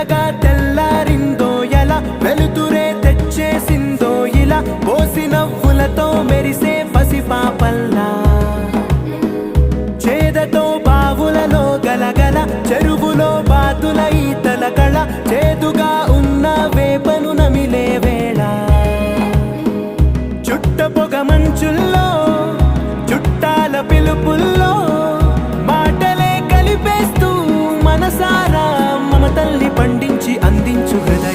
మెల్లగా తెల్లారిందో ఎలా, వెలుతురే తెచ్చేసిందో ఇలా, పోసి నవ్వులతో మెరిసే పసిపాపల్లా. చేదతో బావులలో గలగల, చెరువులో బాతుల ఈతల కళ, చేదుగా ఉన్న వేపను నమిలే వేళ. చుట్ట పొగ మంచుల్లో చుట్టాల పిలుపుల్లో మాటలే కలిపేస్తూ మనసారా మమతల్ని పండించి అందించు హృదయ